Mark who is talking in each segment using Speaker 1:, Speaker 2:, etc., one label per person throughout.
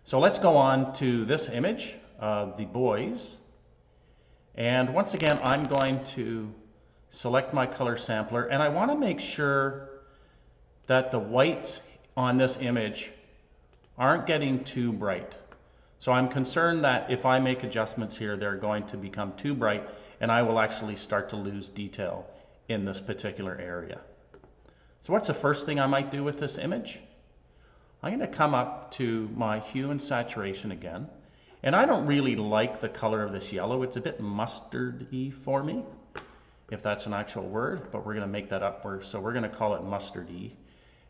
Speaker 1: So let's go on to this image of the buoys. And once again, I'm going to select my color sampler, and I want to make sure that the whites on this image aren't getting too bright. So I'm concerned that if I make adjustments here, they're going to become too bright and I will actually start to lose detail in this particular area. So what's the first thing I might do with this image? I'm going to come up to my hue and saturation again. And I don't really like the color of this yellow. It's a bit mustard-y for me, if that's an actual word, but we're going to make that up. So we're going to call it mustard-y.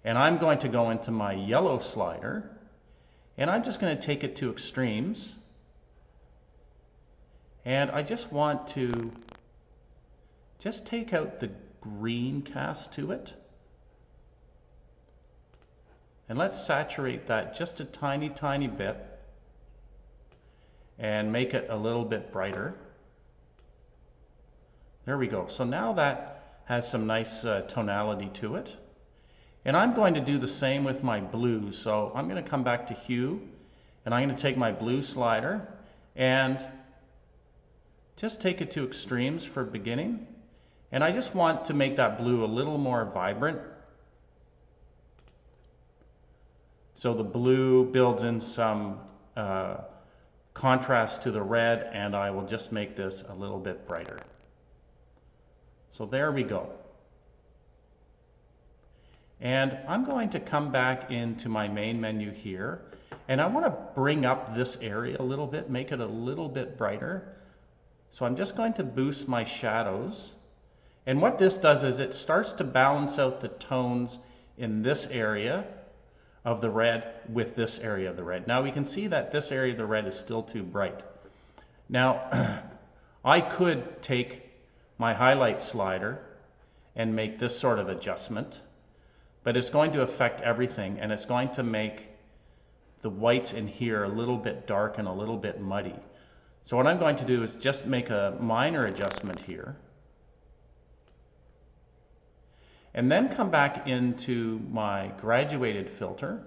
Speaker 1: And I'm going to go into my yellow slider, and I'm just going to take it to extremes. And I just want to just take out the green cast to it. And let's saturate that just a tiny, tiny bit and make it a little bit brighter. There we go. So now that has some nice tonality to it. And I'm going to do the same with my blue. So I'm going to come back to hue, and I'm going to take my blue slider and just take it to extremes for beginning. And I just want to make that blue a little more vibrant. So the blue builds in some contrast to the red, and I will just make this a little bit brighter. So there we go. And I'm going to come back into my main menu here, and I want to bring up this area a little bit, make it a little bit brighter. So I'm just going to boost my shadows. And what this does is it starts to balance out the tones in this area of the red with this area of the red. Now we can see that this area of the red is still too bright. Now I could take my highlight slider and make this sort of adjustment, but it's going to affect everything, and it's going to make the whites in here a little bit dark and a little bit muddy. So what I'm going to do is just make a minor adjustment here, and then come back into my graduated filter.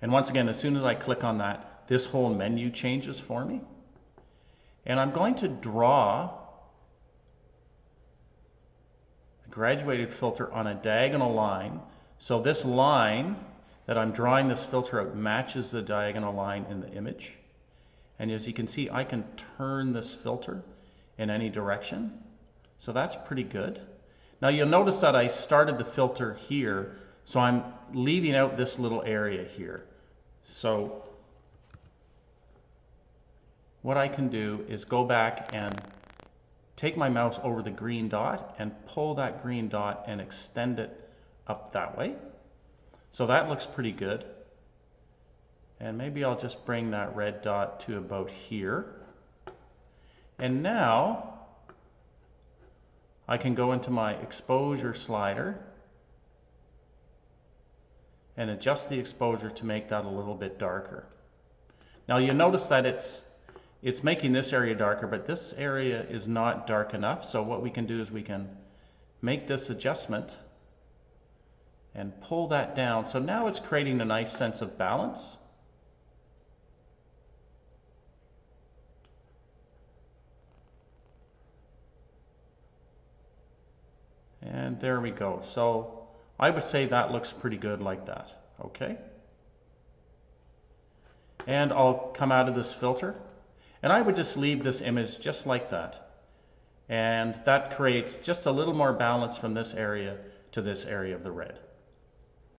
Speaker 1: And once again, as soon as I click on that, this whole menu changes for me. And I'm going to draw a graduated filter on a diagonal line. So this line that I'm drawing this filter out matches the diagonal line in the image. And as you can see, I can turn this filter in any direction. So that's pretty good. Now you'll notice that I started the filter here, so I'm leaving out this little area here. So what I can do is go back and take my mouse over the green dot and pull that green dot and extend it up that way. So that looks pretty good. And maybe I'll just bring that red dot to about here. And now I can go into my exposure slider and adjust the exposure to make that a little bit darker. Now you'll notice that it's making this area darker, but this area is not dark enough. So what we can do is we can make this adjustment and pull that down. So now it's creating a nice sense of balance. And there we go. So I would say that looks pretty good like that. Okay. And I'll come out of this filter, and I would just leave this image just like that. And that creates just a little more balance from this area to this area of the red.